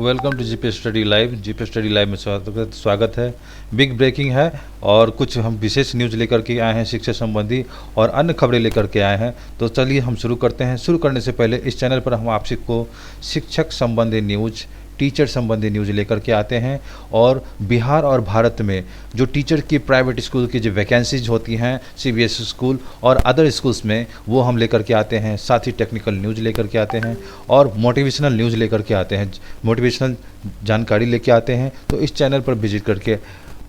Welcome to GP study live. GP study live में स्वागत है। बिग ब्रेकिंग है और कुछ हम विशेष न्यूज़ लेकर के आए हैं, शिक्षा संबंधी और अन्य खबरें लेकर के आए हैं। तो चलिए हम शुरू करते हैं। शुरू करने से पहले इस चैनल पर हम आपसे को शिक्षक संबंधी न्यूज़, टीचर संबंधी न्यूज़ लेकर के आते हैं और बिहार और भारत में जो टीचर की प्राइवेट स्कूल की जो वैकेंसीज होती हैं सीबीएसई स्कूल और अदर स्कूल्स में, वो हम लेकर के आते हैं। साथ ही टेक्निकल न्यूज़ लेकर के आते हैं और मोटिवेशनल न्यूज़ लेकर के आते हैं, मोटिवेशनल जानकारी लेके आते हैं। तो इस चैनल पर विजिट करके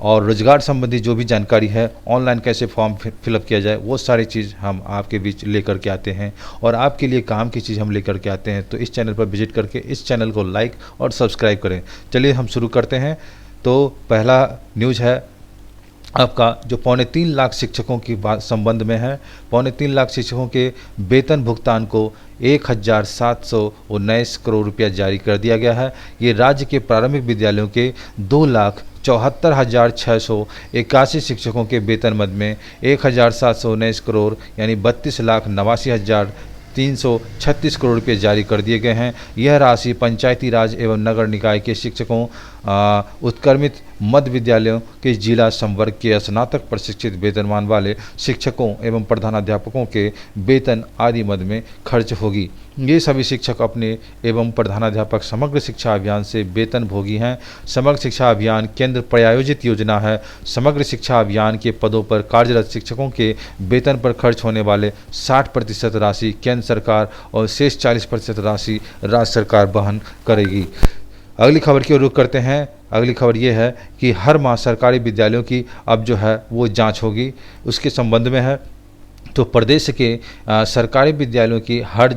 और रोजगार संबंधी जो भी जानकारी है, ऑनलाइन कैसे फॉर्म फिलअप किया जाए, वो सारी चीज़ हम आपके बीच लेकर के आते हैं और आपके लिए काम की चीज़ हम लेकर के आते हैं। तो इस चैनल पर विजिट करके इस चैनल को लाइक और सब्सक्राइब करें। चलिए हम शुरू करते हैं। तो पहला न्यूज़ है आपका जो 3.25 लाख शिक्षकों की बात संबंध में है। 3.25 लाख शिक्षकों के वेतन भुगतान को 1,719 करोड़ रुपया जारी कर दिया गया है। ये राज्य के प्रारंभिक विद्यालयों के 2,74,681 शिक्षकों के वेतन मद में 1,719 करोड़ यानी 32,89,336 करोड़ रुपये जारी कर दिए गए हैं। यह राशि पंचायती राज एवं नगर निकाय के शिक्षकों, उत्क्रमित मध्य विद्यालयों के जिला संवर्ग के स्नातक प्रशिक्षित वेतनमान वाले शिक्षकों एवं प्रधानाध्यापकों के वेतन आदि मद में खर्च होगी। ये सभी शिक्षक अपने एवं प्रधानाध्यापक समग्र शिक्षा अभियान से वेतन भोगी हैं। समग्र शिक्षा अभियान केंद्र प्रायोजित योजना है। समग्र शिक्षा अभियान के पदों पर कार्यरत शिक्षकों के वेतन पर खर्च होने वाले 60% राशि केंद्र सरकार और शेष 40% राशि राज्य सरकार वहन करेगी। अगली खबर की ओर रुख करते हैं। अगली खबर ये है कि हर माह सरकारी विद्यालयों की अब जो है वो जांच होगी, उसके संबंध में है। तो प्रदेश के सरकारी विद्यालयों की हर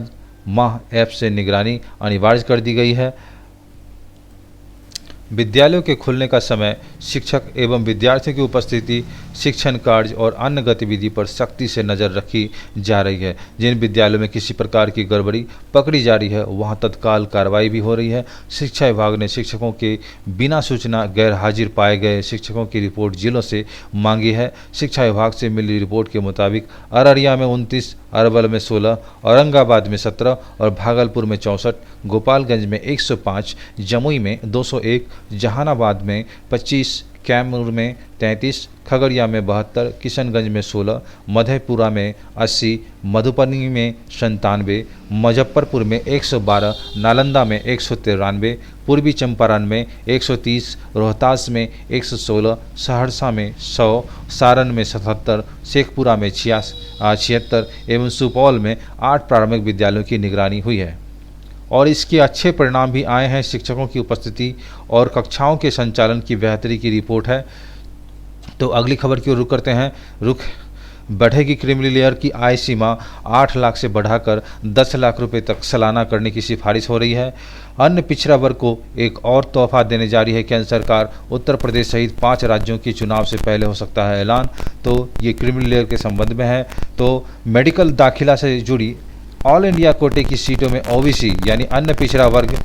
माह ऐप से निगरानी अनिवार्य कर दी गई है। विद्यालयों के खुलने का समय, शिक्षक एवं विद्यार्थियों की उपस्थिति, शिक्षण कार्य और अन्य गतिविधि पर सख्ती से नज़र रखी जा रही है। जिन विद्यालयों में किसी प्रकार की गड़बड़ी पकड़ी जा रही है, वहां तत्काल कार्रवाई भी हो रही है। शिक्षा विभाग ने शिक्षकों के बिना सूचना गैर हाजिर पाए गए शिक्षकों की रिपोर्ट जिलों से मांगी है। शिक्षा विभाग से मिली रिपोर्ट के मुताबिक अररिया में 29, अरवल में 16, औरंगाबाद में 17 और भागलपुर में 64, गोपालगंज में 105, जमुई में 201, जहानाबाद में 25, कैमूर में 33, खगड़िया में 72, किशनगंज में 16, मधेपुरा में 80, मधुबनी में 97, मुजफ्फरपुर में 112, नालंदा में 193, पूर्वी चंपारण में 130, रोहतास में 116, सहरसा में 100, सारण में 77, शेखपुरा में 76 एवं सुपौल में 8 प्रारंभिक विद्यालयों की निगरानी हुई है और इसके अच्छे परिणाम भी आए हैं। शिक्षकों की उपस्थिति और कक्षाओं के संचालन की बेहतरी की रिपोर्ट है। तो अगली खबर की ओर रुख करते हैं। बढ़ेगी क्रीमी लेयर की आय सीमा 8 लाख से बढ़ाकर 10 लाख रुपए तक सालाना करने की सिफारिश हो रही है। अन्य पिछड़ा वर्ग को एक और तोहफा देने जा रही है केंद्र सरकार। उत्तर प्रदेश सहित 5 राज्यों के चुनाव से पहले हो सकता है ऐलान। तो ये क्रीमी लेयर के संबंध में है। तो मेडिकल दाखिला से जुड़ी ऑल इंडिया कोटे की सीटों में ओबीसी यानी अन्य पिछड़ा वर्ग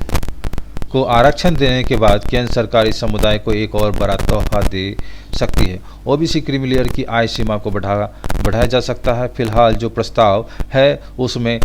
को आरक्षण देने के बाद केंद्र सरकार इस समुदाय को एक और बड़ा तोहफा दे सकती है। ओबीसी क्रीमी लेयर की आय सीमा को बढ़ाया जा सकता है। फिलहाल जो प्रस्ताव है उसमें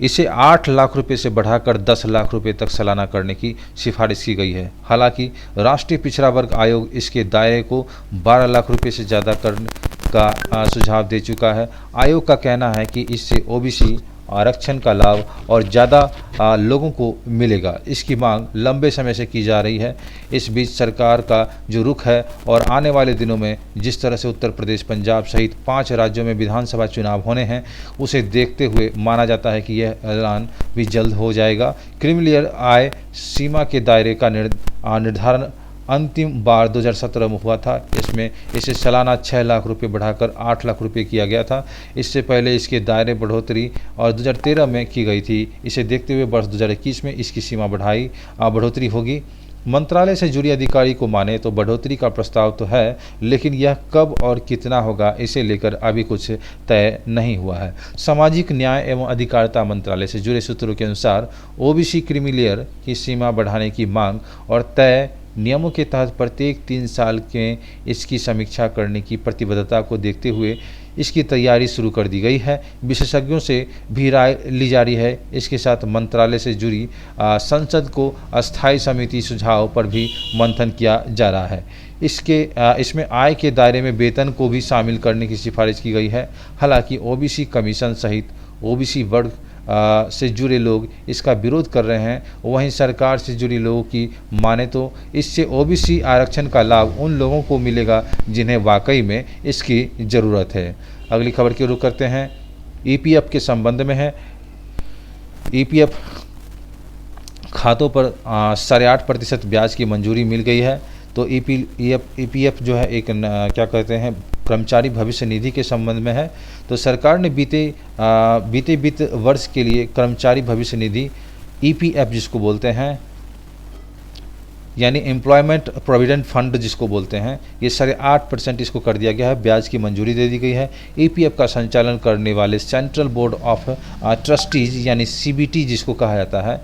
इसे 8 लाख रुपए से बढ़ाकर 10 लाख रुपए तक सालाना करने की सिफारिश की गई है। हालांकि राष्ट्रीय पिछड़ा वर्ग आयोग इसके दायरे को 12 लाख रुपए से ज़्यादा करने का सुझाव दे चुका है। आयोग का कहना है कि इससे ओबीसी आरक्षण का लाभ और ज़्यादा लोगों को मिलेगा। इसकी मांग लंबे समय से की जा रही है। इस बीच सरकार का जो रुख है और आने वाले दिनों में जिस तरह से उत्तर प्रदेश, पंजाब सहित 5 राज्यों में विधानसभा चुनाव होने हैं, उसे देखते हुए माना जाता है कि यह ऐलान भी जल्द हो जाएगा। क्रीमी लेयर आय सीमा के दायरे का निर्धारण अंतिम बार 2017 में हुआ था। इसमें इसे सालाना 6 लाख रुपए बढ़ाकर 8 लाख रुपए किया गया था। इससे पहले इसके दायरे बढ़ोतरी और 2013 में की गई थी। इसे देखते हुए वर्ष 2021 में इसकी सीमा बढ़ोतरी होगी। मंत्रालय से जुड़ी अधिकारी को माने तो बढ़ोतरी का प्रस्ताव तो है, लेकिन यह कब और कितना होगा इसे लेकर अभी कुछ तय नहीं हुआ है। सामाजिक न्याय एवं अधिकारिता मंत्रालय से जुड़े सूत्रों के अनुसार ओबीसी क्रीमी लेयर की सीमा बढ़ाने की मांग और तय नियमों के तहत प्रत्येक 3 साल के इसकी समीक्षा करने की प्रतिबद्धता को देखते हुए इसकी तैयारी शुरू कर दी गई है। विशेषज्ञों से भी राय ली जा रही है। इसके साथ मंत्रालय से जुड़ी संसद को अस्थायी समिति सुझाव पर भी मंथन किया जा रहा है। इसमें आय के दायरे में वेतन को भी शामिल करने की सिफारिश की गई है। हालांकि ओबीसी कमीशन सहित ओबीसी वर्ग से जुड़े लोग इसका विरोध कर रहे हैं। वहीं सरकार से जुड़े लोगों की माने तो इससे ओबीसी आरक्षण का लाभ उन लोगों को मिलेगा जिन्हें वाकई में इसकी ज़रूरत है। अगली खबर की रुख करते हैं, ईपीएफ के संबंध में है। ईपीएफ खातों पर 8.5% ब्याज की मंजूरी मिल गई है। तो ईपीएफ जो है एक क्या कहते हैं कर्मचारी भविष्य निधि के संबंध में है। तो सरकार ने बीते वित्त वर्ष के लिए कर्मचारी भविष्य निधि ईपीएफ जिसको बोलते हैं, यानी एम्प्लॉयमेंट प्रोविडेंट फंड जिसको बोलते हैं, ये 8.5% इसको कर दिया गया है। ब्याज की मंजूरी दे दी गई है। ईपीएफ का संचालन करने वाले सेंट्रल बोर्ड ऑफ ट्रस्टीज यानी सीबीटी जिसको कहा जाता है,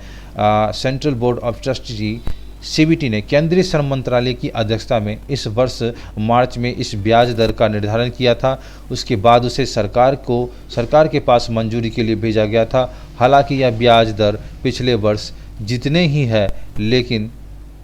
central board of trustee CBT ने केंद्रीय श्रम मंत्रालय की अध्यक्षता में इस वर्ष मार्च में इस ब्याज दर का निर्धारण किया था। उसके बाद उसे सरकार के पास मंजूरी के लिए भेजा गया था। हालांकि यह ब्याज दर पिछले वर्ष जितने ही है, लेकिन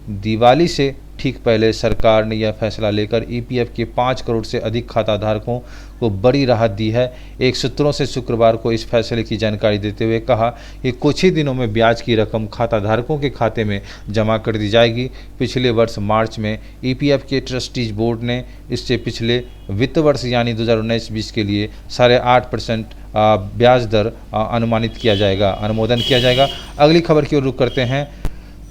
दिवाली से ठीक पहले सरकार ने यह फैसला लेकर ईपीएफ के 5 करोड़ से अधिक खाता धारकों को बड़ी राहत दी है। एक सूत्रों से शुक्रवार को इस फैसले की जानकारी देते हुए कहा कि कुछ ही दिनों में ब्याज की रकम खाता धारकों के खाते में जमा कर दी जाएगी। पिछले वर्ष मार्च में ईपीएफ के ट्रस्टीज बोर्ड ने इससे पिछले वित्त वर्ष यानी 2019-20 के लिए 8.5% ब्याज दर अनुमोदन किया जाएगा। अगली खबर की ओर रुख करते हैं,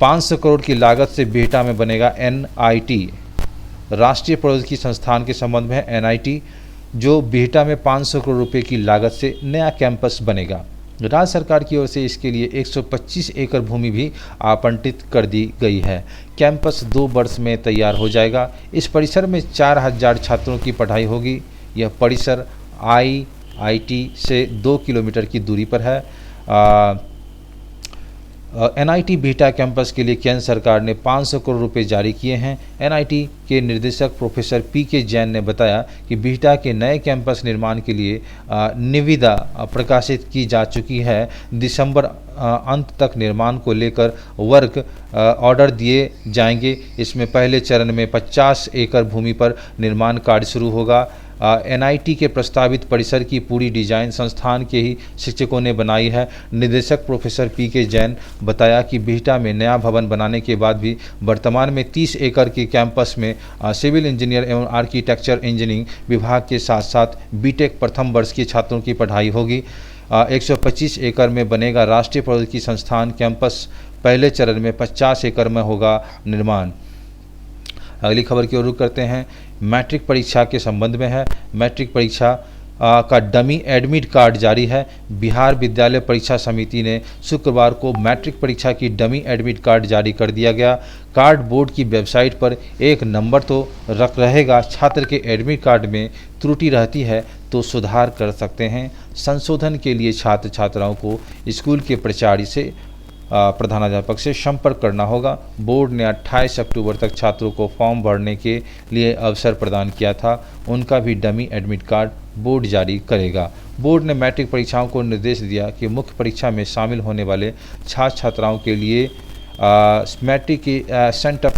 500 करोड़ की लागत से बिहटा में बनेगा एनआईटी। राष्ट्रीय प्रौद्योगिकी संस्थान के संबंध में एनआईटी जो बिहटा में 500 करोड़ रुपए की लागत से नया कैंपस बनेगा। राज्य सरकार की ओर से इसके लिए 125 एकड़ भूमि भी आवंटित कर दी गई है। कैंपस 2 वर्ष में तैयार हो जाएगा। इस परिसर में 4000 छात्रों की पढ़ाई होगी। यह परिसर आईआईटी से 2 किलोमीटर की दूरी पर है। एनआईटी बिहटा कैंपस के लिए केंद्र सरकार ने 500 करोड़ रुपए जारी किए हैं। एनआईटी के निर्देशक प्रोफेसर पीके जैन ने बताया कि बिहटा के नए कैंपस निर्माण के लिए निविदा प्रकाशित की जा चुकी है। दिसंबर अंत तक निर्माण को लेकर वर्क ऑर्डर दिए जाएंगे। इसमें पहले चरण में 50 एकड़ भूमि पर निर्माण कार्य शुरू होगा। एनआईटी के प्रस्तावित परिसर की पूरी डिजाइन संस्थान के ही शिक्षकों ने बनाई है। निदेशक प्रोफेसर पीके जैन बताया कि बिहटा में नया भवन बनाने के बाद भी वर्तमान में 30 एकड़ के कैंपस में सिविल इंजीनियर एवं आर्किटेक्चर इंजीनियरिंग विभाग के साथ साथ बीटेक प्रथम वर्ष के छात्रों की पढ़ाई होगी। 125 एकड़ में बनेगा राष्ट्रीय प्रौद्योगिकी संस्थान कैंपस। पहले चरण में 50 एकड़ में होगा निर्माण। अगली खबर की ओर रुख करते हैं, मैट्रिक परीक्षा के संबंध में है। मैट्रिक परीक्षा का डमी एडमिट कार्ड जारी है। बिहार विद्यालय परीक्षा समिति ने शुक्रवार को मैट्रिक परीक्षा की डमी एडमिट कार्ड जारी कर दिया गया। कार्ड बोर्ड की वेबसाइट पर एक नंबर तो रहेगा। छात्र के एडमिट कार्ड में त्रुटि रहती है तो सुधार कर सकते हैं। संशोधन के लिए छात्र छात्राओं को स्कूल के प्राचार्य से प्रधानाध्यापक से संपर्क करना होगा। बोर्ड ने 28 अक्टूबर तक छात्रों को फॉर्म भरने के लिए अवसर प्रदान किया था। उनका भी डमी एडमिट कार्ड बोर्ड जारी करेगा। बोर्ड ने मैट्रिक परीक्षाओं को निर्देश दिया कि मुख्य परीक्षा में शामिल होने वाले छात्र छात्राओं के लिए मैट्रिक की सेंटअप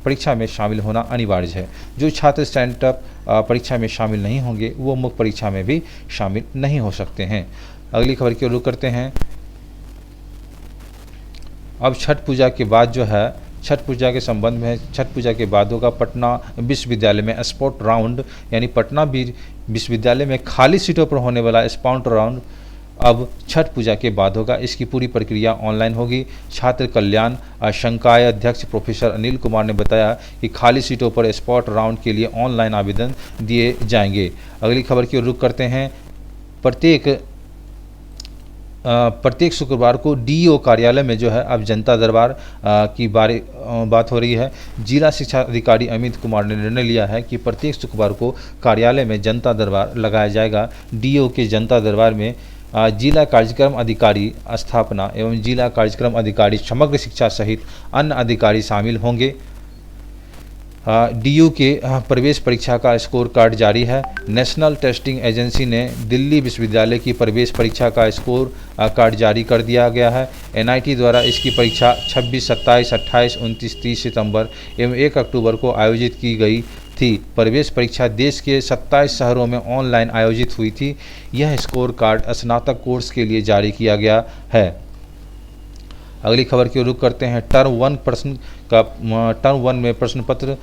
परीक्षा में शामिल होना अनिवार्य है। जो छात्र सेंटअप परीक्षा में शामिल नहीं होंगे वो मुख्य परीक्षा में भी शामिल नहीं हो सकते हैं। अगली खबर की ओर रुख करते हैं। अब छठ पूजा के बाद जो है, छठ पूजा के संबंध में, छठ पूजा के बाद होगा पटना विश्वविद्यालय में स्पॉट राउंड, यानी पटना विश्वविद्यालय में खाली सीटों पर होने वाला स्पॉट राउंड अब छठ पूजा के बाद होगा। इसकी पूरी प्रक्रिया ऑनलाइन होगी। छात्र कल्याण संकाय अध्यक्ष प्रोफेसर अनिल कुमार ने बताया कि खाली सीटों पर स्पॉट राउंड के लिए ऑनलाइन आवेदन दिए जाएंगे। अगली खबर की ओर रुख करते हैं। प्रत्येक शुक्रवार को डीईओ कार्यालय में जो है अब जनता दरबार की बात हो रही है। जिला शिक्षा अधिकारी अमित कुमार ने निर्णय लिया है कि प्रत्येक शुक्रवार को कार्यालय में जनता दरबार लगाया जाएगा। डीईओ के जनता दरबार में जिला कार्यक्रम अधिकारी स्थापना एवं जिला कार्यक्रम अधिकारी समग्र शिक्षा सहित अन्य अधिकारी शामिल होंगे। डीयू के प्रवेश परीक्षा का स्कोर कार्ड जारी है। नेशनल टेस्टिंग एजेंसी ने दिल्ली विश्वविद्यालय की प्रवेश परीक्षा का स्कोर कार्ड जारी कर दिया गया है। एनआईटी द्वारा इसकी परीक्षा 26, 27, 28, 29, 30 सितंबर एवं 1 अक्टूबर को आयोजित की गई थी। प्रवेश परीक्षा देश के 27 शहरों में ऑनलाइन आयोजित हुई थी। यह स्कोर कार्ड स्नातक कोर्स के लिए जारी किया गया है। अगली खबर की रुख करते हैं। टर्म 1 में प्रश्न पत्र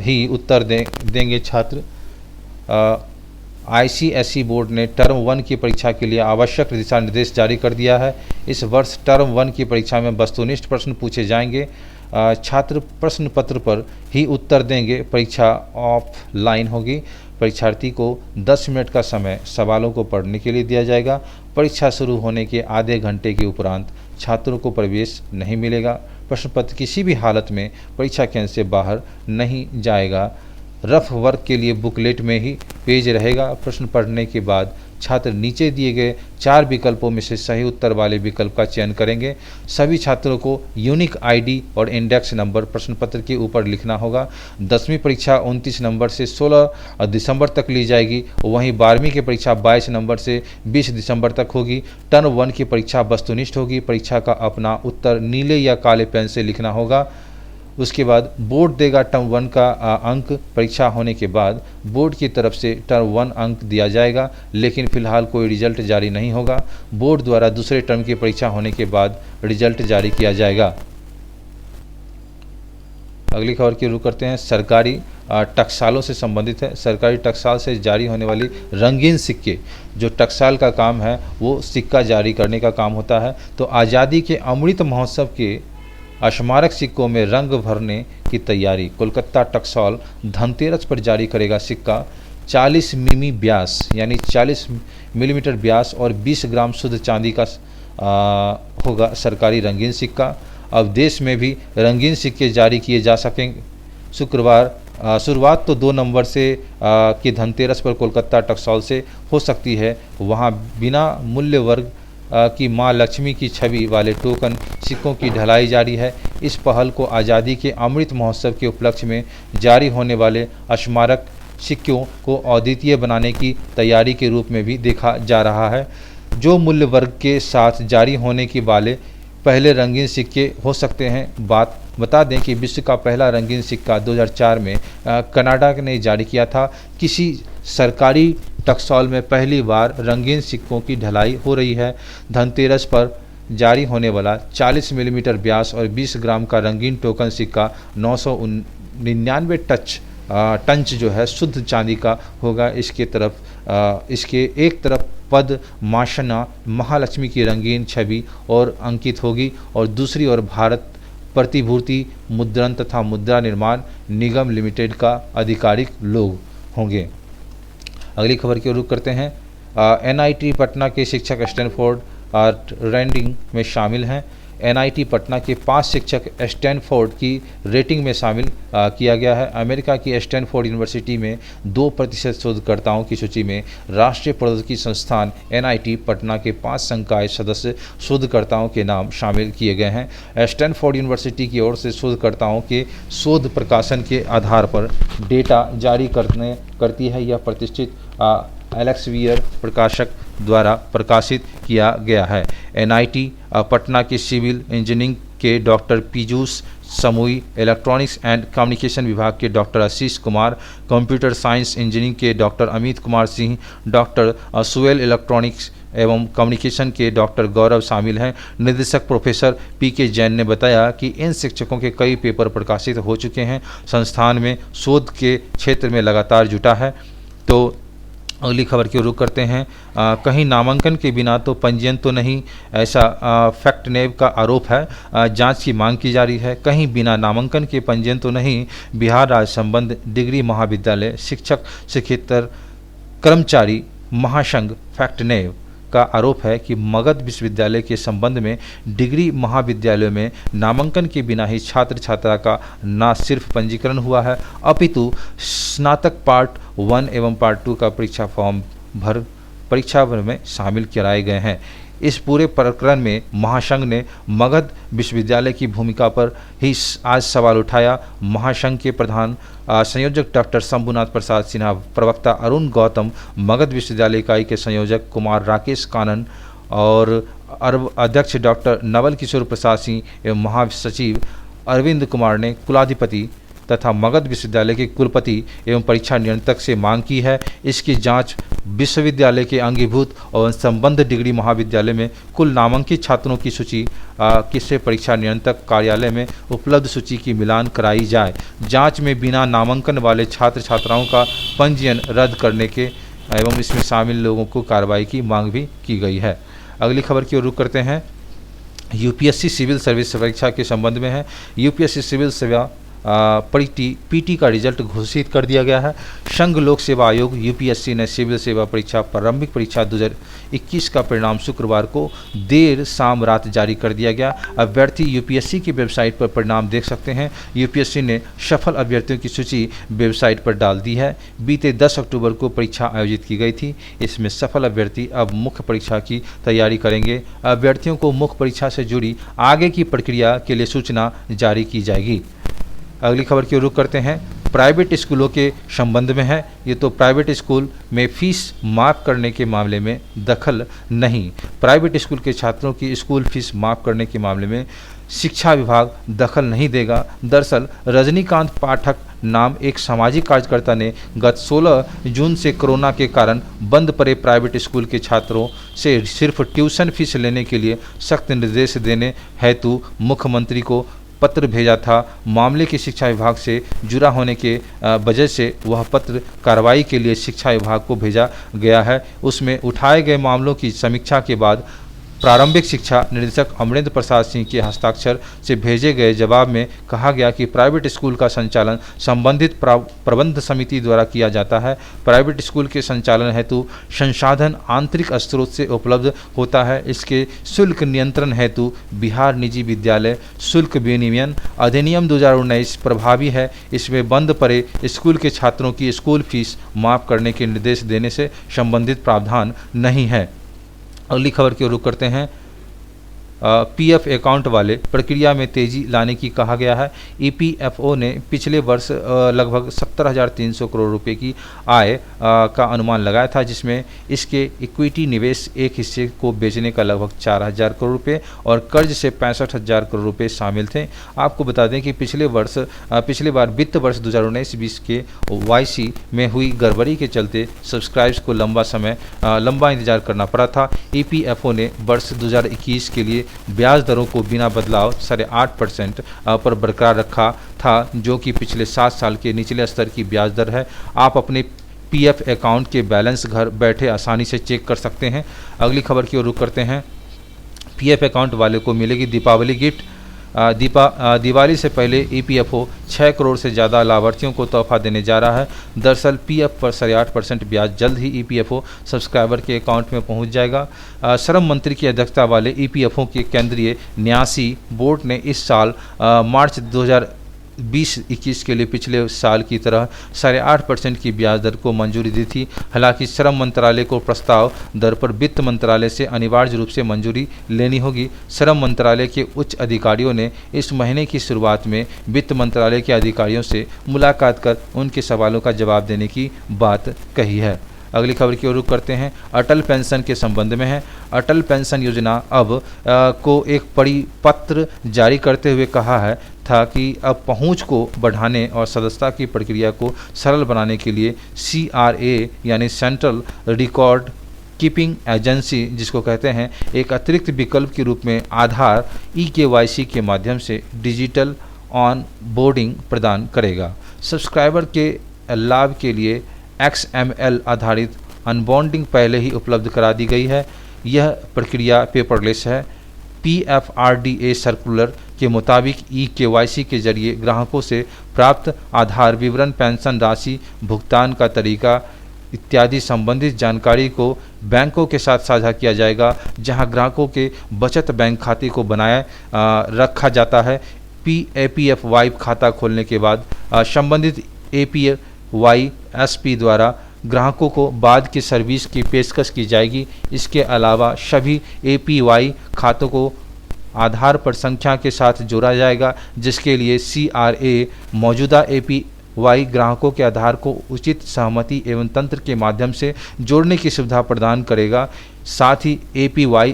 ही उत्तर देंगे छात्र। आईसीएसई बोर्ड ने टर्म 1 की परीक्षा के लिए आवश्यक दिशा निर्देश जारी कर दिया है। इस वर्ष टर्म 1 की परीक्षा में वस्तुनिष्ठ प्रश्न पूछे जाएंगे। छात्र प्रश्न पत्र पर ही उत्तर देंगे। परीक्षा ऑफलाइन होगी। परीक्षार्थी को 10 मिनट का समय सवालों को पढ़ने के लिए दिया जाएगा। परीक्षा शुरू होने के आधे घंटे के उपरांत छात्रों को प्रवेश नहीं मिलेगा। प्रश्न पत्र किसी भी हालत में परीक्षा केंद्र से बाहर नहीं जाएगा। रफ वर्क के लिए बुकलेट में ही पेज रहेगा। प्रश्न पढ़ने के बाद छात्र नीचे दिए गए 4 विकल्पों में से सही उत्तर वाले विकल्प का चयन करेंगे। सभी छात्रों को यूनिक आईडी और इंडेक्स नंबर प्रश्न पत्र के ऊपर लिखना होगा। 10वीं परीक्षा 29 नवंबर से 16 दिसंबर तक ली जाएगी। वहीं 12वीं की परीक्षा 22 नवंबर से 20 दिसंबर तक होगी। टर्म 1 की परीक्षा वस्तुनिष्ठ होगी। परीक्षा का अपना उत्तर नीले या काले पेन से लिखना होगा। उसके बाद बोर्ड देगा टर्म 1 का अंक। परीक्षा होने के बाद बोर्ड की तरफ से टर्म 1 अंक दिया जाएगा, लेकिन फिलहाल कोई रिजल्ट जारी नहीं होगा। बोर्ड द्वारा दूसरे टर्म की परीक्षा होने के बाद रिजल्ट जारी किया जाएगा। अगली खबर की रुख करते हैं। सरकारी टकसालों से संबंधित है। सरकारी टकसाल से जारी होने वाली रंगीन सिक्के, जो टकसाल का काम है वो सिक्का जारी करने का काम होता है। तो आज़ादी के अमृत महोत्सव के स्मारक सिक्कों में रंग भरने की तैयारी। कोलकाता टकसाल धनतेरस पर जारी करेगा सिक्का। 40 मिमी व्यास यानी 40 मिलीमीटर व्यास और 20 ग्राम शुद्ध चांदी का होगा सरकारी रंगीन सिक्का। अब देश में भी रंगीन सिक्के जारी किए जा सकेंगे। शुरुआत तो 2 नवंबर से की धनतेरस पर कोलकाता टकसाल से हो सकती है। वहाँ बिना मूल्य वर्ग की मां लक्ष्मी की छवि वाले टोकन सिक्कों की ढलाई जारी है। इस पहल को आज़ादी के अमृत महोत्सव के उपलक्ष्य में जारी होने वाले स्मारक सिक्कों को अद्वितीय बनाने की तैयारी के रूप में भी देखा जा रहा है। जो मूल्य वर्ग के साथ जारी होने के वाले पहले रंगीन सिक्के हो सकते हैं। बता दें कि विश्व का पहला रंगीन सिक्का 2004 में कनाडा ने जारी किया था। किसी सरकारी टकसाल में पहली बार रंगीन सिक्कों की ढलाई हो रही है। धनतेरस पर जारी होने वाला 40 मिलीमीटर व्यास और 20 ग्राम का रंगीन टोकन सिक्का 999 टंच जो है शुद्ध चांदी का होगा। इसके एक तरफ पद माशना महालक्ष्मी की रंगीन छवि और अंकित होगी और दूसरी ओर भारत प्रतिभूति मुद्रण तथा मुद्रा निर्माण निगम लिमिटेड का आधिकारिक लोग होंगे। अगली खबर की रुख करते हैं। एनआईटी पटना के शिक्षक स्टैनफोर्ड रैंकिंग में शामिल हैं। एनआईटी पटना के 5 शिक्षक स्टैनफोर्ड की रेटिंग में शामिल किया गया है। अमेरिका की स्टैनफोर्ड यूनिवर्सिटी में 2% शोधकर्ताओं की सूची में राष्ट्रीय प्रौद्योगिकी संस्थान एनआईटी पटना के 5 संकाय सदस्य शोधकर्ताओं के नाम शामिल किए गए हैं। स्टैनफोर्ड यूनिवर्सिटी की ओर से शोधकर्ताओं के शोध प्रकाशन के आधार पर डेटा जारी करती है। यह प्रतिष्ठित एलेक्सवियर प्रकाशक द्वारा प्रकाशित किया गया है। एनआईटी पटना के सिविल इंजीनियरिंग के doctor Piyush Samuhi, electronics and communication विभाग के doctor Ashish Kumar, computer science engineering के doctor Amit Kumar Singh, doctor Suel electronics एवं कम्युनिकेशन के डॉक्टर गौरव शामिल हैं। निदेशक प्रोफेसर पीके जैन ने बताया कि इन शिक्षकों के कई पेपर प्रकाशित हो चुके हैं। संस्थान में शोध के क्षेत्र में लगातार जुटा है। तो अगली खबर की रुख करते हैं। कहीं नामांकन के बिना तो पंजीयन तो नहीं, ऐसा फैक्टनेब का आरोप है। जांच की मांग की जा रही है। कहीं बिना नामांकन के पंजीयन तो नहीं। बिहार राज्य संबंध डिग्री महाविद्यालय शिक्षक शिक्षेतर कर्मचारी महासंघ फैक्टनेब का आरोप है कि मगध विश्वविद्यालय के संबंध में डिग्री महाविद्यालयों में नामांकन के बिना ही छात्र छात्रा का न सिर्फ पंजीकरण हुआ है, अपितु स्नातक पार्ट 1 एवं पार्ट 2 का परीक्षा फॉर्म परीक्षा भर में शामिल कराए गए हैं। इस पूरे प्रकरण में महासंघ ने मगध विश्वविद्यालय की भूमिका पर ही आज सवाल उठाया। महासंघ के प्रधान संयोजक डॉक्टर शंभुनाथ प्रसाद सिन्हा, प्रवक्ता अरुण गौतम, मगध विश्वविद्यालय इकाई के संयोजक कुमार राकेश कानन और अध्यक्ष डॉक्टर नवल किशोर प्रसाद सिंह एवं महासचिव अरविंद कुमार ने कुलाधिपति तथा मगध विश्वविद्यालय के कुलपति एवं परीक्षा नियंत्रक से मांग की है। इसकी जांच विश्वविद्यालय के अंगीभूत और संबद्ध डिग्री महाविद्यालय में कुल नामांकित छात्रों की सूची किससे परीक्षा नियंत्रक कार्यालय में उपलब्ध सूची की मिलान कराई जाए। जांच में बिना नामांकन वाले छात्र छात्राओं का पंजीयन रद्द करने के एवं इसमें शामिल लोगों को कार्रवाई की मांग भी की गई है। अगली खबर की ओर रुख करते हैं। यूपीएससी सिविल सर्विस परीक्षा के संबंध में है। यूपीएससी सिविल सेवा पीटी का रिजल्ट घोषित कर दिया गया है। संघ लोक सेवा आयोग यूपीएससी ने सिविल सेवा परीक्षा प्रारंभिक परीक्षा 2021 का परिणाम शुक्रवार को देर शाम रात जारी कर दिया गया। अभ्यर्थी यूपीएससी की वेबसाइट पर परिणाम देख सकते हैं। यूपीएससी ने सफल अभ्यर्थियों की सूची वेबसाइट पर डाल दी है। बीते 10 अक्टूबर को परीक्षा आयोजित की गई थी। इसमें सफल अभ्यर्थी अब मुख्य परीक्षा की तैयारी करेंगे। अभ्यर्थियों को मुख्य परीक्षा से जुड़ी आगे की प्रक्रिया के लिए सूचना जारी की जाएगी। अगली खबर की ओर रुख करते हैं। प्राइवेट स्कूलों के संबंध में है। ये तो प्राइवेट स्कूल में फीस माफ़ करने के मामले में दखल नहीं। प्राइवेट स्कूल के छात्रों की स्कूल फीस माफ़ करने के मामले में शिक्षा विभाग दखल नहीं देगा। दरअसल रजनीकांत पाठक नाम एक सामाजिक कार्यकर्ता ने गत 16 जून से कोरोना के कारण बंद पड़े प्राइवेट स्कूल के छात्रों से सिर्फ ट्यूशन फीस लेने के लिए सख्त निर्देश देने हेतु मुख्यमंत्री को पत्र भेजा था। मामले की शिक्षा विभाग से जुड़ा होने के वजह से वह पत्र कार्रवाई के लिए शिक्षा विभाग को भेजा गया है। उसमें उठाए गए मामलों की समीक्षा के बाद प्रारंभिक शिक्षा निदेशक अमरेंद्र प्रसाद सिंह के हस्ताक्षर से भेजे गए जवाब में कहा गया कि प्राइवेट स्कूल का संचालन संबंधित प्रबंध समिति द्वारा किया जाता है। प्राइवेट स्कूल के संचालन हेतु संसाधन आंतरिक स्रोत से उपलब्ध होता है। इसके शुल्क नियंत्रण हेतु बिहार निजी विद्यालय शुल्क विनियमन अधिनियम 2019 प्रभावी है। इसमें बंद पड़े स्कूल के छात्रों की स्कूल फीस माफ़ करने के निर्देश देने से संबंधित प्रावधान नहीं है। अगली खबर की ओर रुख करते हैं। पीएफ अकाउंट वाले प्रक्रिया में तेजी लाने की कहा गया है। ईपीएफओ ने पिछले वर्ष लगभग 70,300 करोड़ रुपए की आय का अनुमान लगाया था, जिसमें इसके इक्विटी निवेश एक हिस्से को बेचने का लगभग 4,000 करोड़ रुपए और कर्ज से 65,000 करोड़ रुपए शामिल थे। आपको बता दें कि पिछले बार वित्त वर्ष 2019-20 के वाईसी में हुई गड़बड़ी के चलते सब्सक्राइब्स को लंबा इंतजार करना पड़ा था। ईपीएफओ ने वर्ष 2021 के लिए ब्याज दरों को बिना बदलाव 8.5% पर बरकरार रखा था, जो कि पिछले 7 साल के निचले स्तर की ब्याज दर है। आप अपने पीएफ अकाउंट के बैलेंस घर बैठे आसानी से चेक कर सकते हैं। अगली खबर की ओर रुख करते हैं। पीएफ अकाउंट वाले को मिलेगी दीपावली गिफ्ट। दिवाली से पहले ईपीएफओ 6 करोड़ से ज़्यादा लाभार्थियों को तोहफा देने जा रहा है। दरअसल पीएफ पर 8.5% ब्याज जल्द ही ईपीएफओ सब्सक्राइबर के अकाउंट में पहुंच जाएगा। श्रम मंत्री की अध्यक्षता वाले ईपीएफओ के केंद्रीय न्यासी बोर्ड ने इस साल मार्च 2020-21 के लिए पिछले साल की तरह 8.5% की ब्याज दर को मंजूरी दी थी। हालांकि श्रम मंत्रालय को प्रस्ताव दर पर वित्त मंत्रालय से अनिवार्य रूप से मंजूरी लेनी होगी। श्रम मंत्रालय के उच्च अधिकारियों ने इस महीने की शुरुआत में वित्त मंत्रालय के अधिकारियों से मुलाकात कर उनके सवालों का जवाब देने की बात कही है। अगली खबर की ओर रुख करते हैं। अटल पेंशन के संबंध में है। अटल पेंशन योजना अब को एक परिपत्र जारी करते हुए कहा है था कि अब पहुंच को बढ़ाने और सदस्यता की प्रक्रिया को सरल बनाने के लिए CRA यानी सेंट्रल रिकॉर्ड कीपिंग एजेंसी, जिसको कहते हैं, एक अतिरिक्त विकल्प के रूप में आधार EKYC के माध्यम से डिजिटल ऑन बोर्डिंग प्रदान करेगा। सब्सक्राइबर के लाभ के लिए XML आधारित अनबॉन्डिंग पहले ही उपलब्ध करा दी गई है। यह प्रक्रिया पेपरलेस है। PFRDA सर्कुलर के मुताबिक EKYC के जरिए ग्राहकों से प्राप्त आधार विवरण, पेंशन राशि, भुगतान का तरीका इत्यादि संबंधित जानकारी को बैंकों के साथ साझा किया जाएगा, जहां ग्राहकों के बचत बैंक खाते को बनाए रखा जाता है। APF-Y खाता खोलने के बाद संबंधित APY-SP द्वारा ग्राहकों को बाद की सर्विस की पेशकश की जाएगी। इसके अलावा सभी APY खातों को आधार पर संख्या के साथ जोड़ा जाएगा, जिसके लिए CRA मौजूदा APY ग्राहकों के आधार को उचित सहमति एवं तंत्र के माध्यम से जोड़ने की सुविधा प्रदान करेगा। साथ ही APY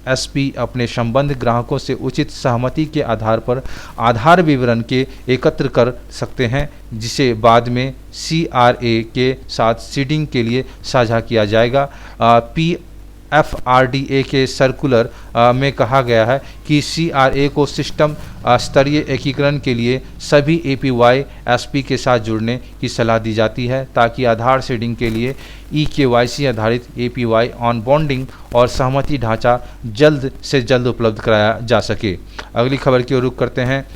SP अपने संबंध ग्राहकों से उचित सहमति के आधार पर आधार विवरण के एकत्र कर सकते हैं, जिसे बाद में CRA के साथ सीडिंग के लिए साझा किया जाएगा। FRDA के सर्कुलर में कहा गया है कि CRA को सिस्टम स्तरीय एकीकरण के लिए सभी APY SP के साथ जुड़ने की सलाह दी जाती है, ताकि आधार सीडिंग के लिए eKYC आधारित APY ऑनबोर्डिंग और सहमति ढांचा जल्द से जल्द उपलब्ध कराया जा सके। अगली खबर की ओर रुख करते हैं,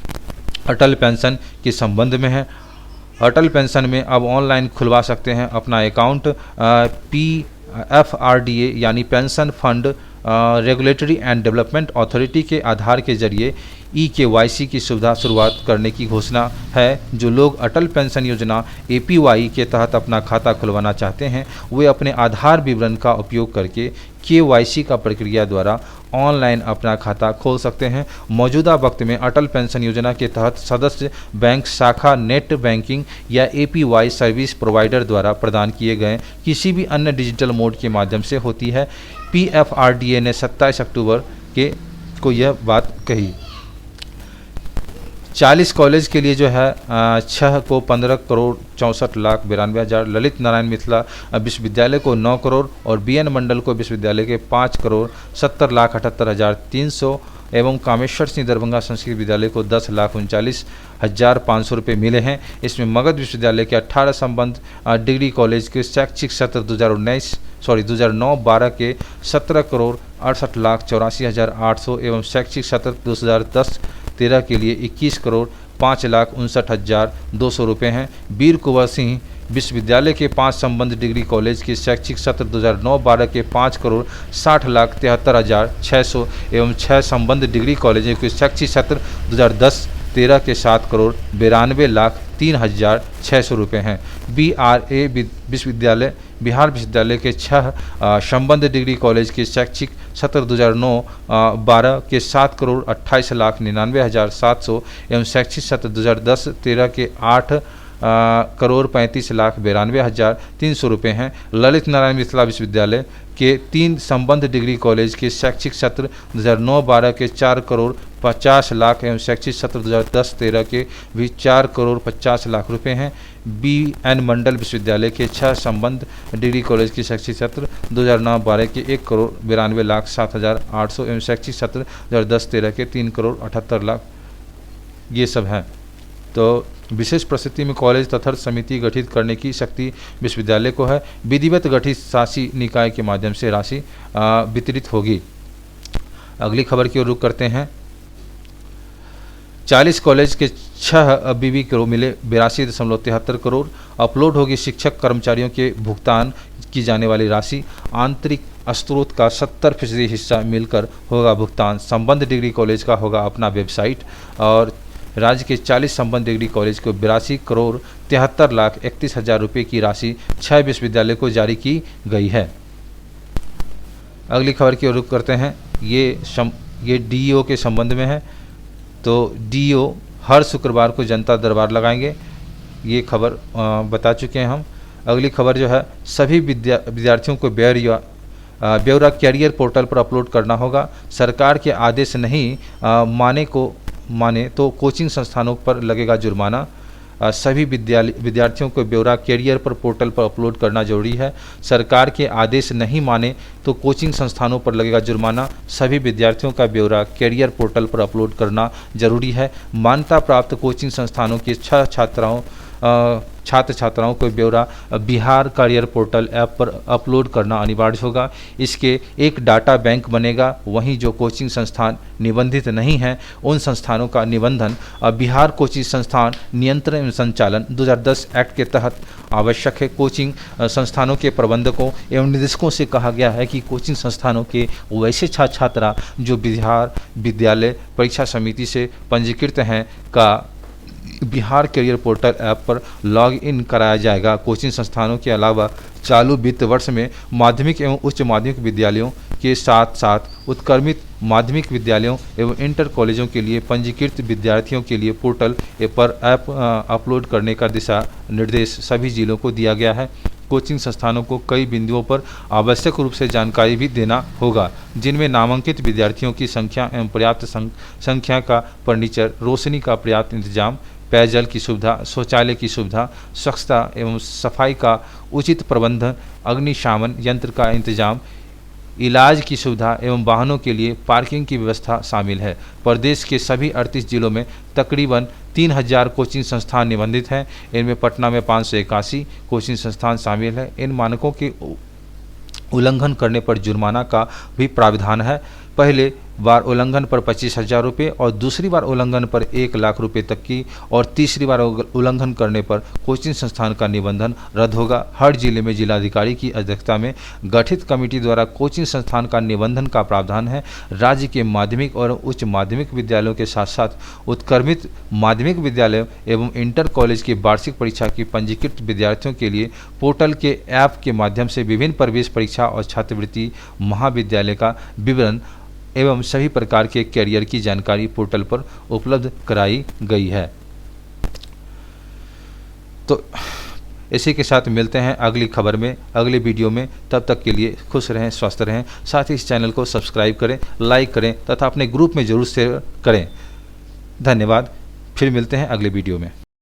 अटल पेंशन के संबंध में है। अटल पेंशन में अब ऑनलाइन खुलवा सकते हैं अपना अकाउंट। FRDA यानी pension fund regulatory and development authority के आधार के जरिए eKYC की सुविधा शुरुआत करने की घोषणा है। जो लोग अटल पेंशन योजना APY के तहत अपना खाता खुलवाना चाहते हैं, वे अपने आधार विवरण का उपयोग करके KYC का प्रक्रिया द्वारा ऑनलाइन अपना खाता खोल सकते हैं। मौजूदा वक्त में अटल पेंशन योजना के तहत सदस्य बैंक शाखा नेट बैंकिंग या APY सर्विस प्रोवाइडर द्वारा प्रदान किए गए किसी भी अन्य डिजिटल मोड के माध्यम से होती है। PFRDA ने 27 अक्टूबर को यह बात कही। 40 कॉलेज के लिए जो है 6 को 15,64,92,000, ललित नारायण मिथिला विश्वविद्यालय को 9 करोड़ और BN मंडल को विश्वविद्यालय के 5,70,78,300 एवं कामेश्वर सिंह दरभंगा संस्कृत विद्यालय को 10,39,500 रुपये मिले हैं। इसमें मगध विश्वविद्यालय के 18 संबंध डिग्री कॉलेज के शैक्षिक सत्र 2009-12 के 17,68,84,800 एवं शैक्षिक सत्र 2010-13 के लिए 21,05,59,200 रुपये हैं। वीर कुंवर सिंह विश्वविद्यालय के 5 संबंध डिग्री कॉलेज के शैक्षिक सत्र 2009-12 के 5,60,73,600 एवं 6 संबंध डिग्री कॉलेजों के शैक्षिक सत्र 2010-13 के 7,92,03,600 रुपये हैं। BRA विश्वविद्यालय बिहार विश्वविद्यालय के 6 संबंध डिग्री कॉलेज के शैक्षिक सत्र 2009-12 के 7,28,99,700 एवं शैक्षिक सत्र 2010-13 के 8,35,92,300 रुपये हैं। ललित नारायण मिथिला विश्वविद्यालय के 3 संबंध डिग्री कॉलेज के शैक्षिक सत्र 2009-12 के 4,50,00,000 एवं शैक्षिक सत्र 2010-13 के भी 4,50,00,000 रुपये हैं। BN मंडल विश्वविद्यालय के 6 संबंध डिग्री कॉलेज के शैक्षिक सत्र 2009-12 के 1,92,07,800 एवं शैक्षिक सत्र 2010-13 के 3,78,00,000 ये सब हैं। तो विशेष परिस्थिति में कॉलेज तथा समिति गठित करने की शक्ति विश्वविद्यालय को है। विधिवत गठित शासी निकाय के माध्यम से राशि वितरित होगी। अगली खबर की ओर रुख करते हैं। 40 कॉलेज के 6 BB को मिले 82.73 करोड़। अपलोड होगी शिक्षक कर्मचारियों के भुगतान की जाने वाली राशि। आंतरिक स्रोत का 70% हिस्सा मिलकर होगा भुगतान। संबंध डिग्री कॉलेज का होगा अपना वेबसाइट और राज्य के 40 संबंध डिग्री कॉलेज को 82,73,31,000 रुपये की राशि 6 विश्वविद्यालय को जारी की गई है। अगली खबर की ओर रुख करते हैं। ये DEO के संबंध में है। तो DEO हर शुक्रवार को जनता दरबार लगाएंगे, ये खबर बता चुके हैं हम। अगली खबर जो है, सभी विद्यार्थियों को ब्यौरा कैरियर पोर्टल पर अपलोड करना होगा। सरकार के आदेश नहीं माने तो कोचिंग संस्थानों पर लगेगा जुर्माना। सभी विद्यार्थियों को ब्यौरा कैरियर पर पोर्टल पर अपलोड करना जरूरी है। सरकार के आदेश नहीं माने तो कोचिंग संस्थानों पर लगेगा जुर्माना। सभी विद्यार्थियों का ब्यौरा कैरियर पोर्टल पर अपलोड करना जरूरी है। मान्यता प्राप्त कोचिंग संस्थानों के 6 छात्र छात्राओं को ब्यौरा बिहार कैरियर पोर्टल ऐप पर अपलोड करना अनिवार्य होगा। इसके एक डाटा बैंक बनेगा। वहीं जो कोचिंग संस्थान निबंधित नहीं हैं, उन संस्थानों का निबंधन बिहार कोचिंग संस्थान नियंत्रण एवं संचालन 2010 एक्ट के तहत आवश्यक है। कोचिंग संस्थानों के प्रबंधकों एवं निदेशकों से कहा गया है कि कोचिंग संस्थानों के वैसे छात्र छात्रा जो बिहार विद्यालय परीक्षा समिति से पंजीकृत हैं का बिहार करियर पोर्टल ऐप पर लॉग इन कराया जाएगा। कोचिंग संस्थानों के अलावा चालू वित्त वर्ष में माध्यमिक एवं उच्च माध्यमिक विद्यालयों के साथ साथ उत्क्रमित माध्यमिक विद्यालयों एवं इंटर कॉलेजों के लिए पंजीकृत विद्यार्थियों के लिए पोर्टल पर ऐप अपलोड करने का दिशा निर्देश सभी जिलों को दिया गया है। कोचिंग संस्थानों को कई बिंदुओं पर आवश्यक रूप से जानकारी भी देना होगा, जिनमें नामांकित विद्यार्थियों की संख्या एवं पर्याप्त संख्या का फर्नीचर, रोशनी का पर्याप्त इंतजाम, पेयजल की सुविधा, शौचालय की सुविधा, स्वच्छता एवं सफाई का उचित प्रबंधन, अग्निशमन यंत्र का इंतजाम, इलाज की सुविधा एवं वाहनों के लिए पार्किंग की व्यवस्था शामिल है। प्रदेश के सभी 38 जिलों में तकरीबन 3000 कोचिंग संस्थान निबंधित हैं। इनमें पटना में 581 कोचिंग संस्थान शामिल हैं। इन मानकों के उल्लंघन करने पर जुर्माना का भी प्रावधान है। पहले बार उल्लंघन पर 25,000 रुपये और दूसरी बार उल्लंघन पर 1 लाख रुपये तक की और तीसरी बार उल्लंघन करने पर कोचिंग संस्थान का निबंधन रद्द होगा। हर जिले में जिलाधिकारी की अध्यक्षता में गठित कमेटी द्वारा कोचिंग संस्थान का निबंधन का प्रावधान है। राज्य के माध्यमिक और उच्च माध्यमिक विद्यालयों के साथ साथ उत्क्रमित माध्यमिक विद्यालयों एवं इंटर कॉलेज की वार्षिक परीक्षा की पंजीकृत विद्यार्थियों के लिए पोर्टल के ऐप के माध्यम से विभिन्न प्रवेश परीक्षा और छात्रवृत्ति, महाविद्यालय का विवरण एवं सभी प्रकार के कैरियर की जानकारी पोर्टल पर उपलब्ध कराई गई है। तो इसी के साथ मिलते हैं अगली खबर में, अगले वीडियो में। तब तक के लिए खुश रहें, स्वस्थ रहें। साथ ही इस चैनल को सब्सक्राइब करें, लाइक करें तथा अपने ग्रुप में जरूर शेयर करें। धन्यवाद। फिर मिलते हैं अगले वीडियो में।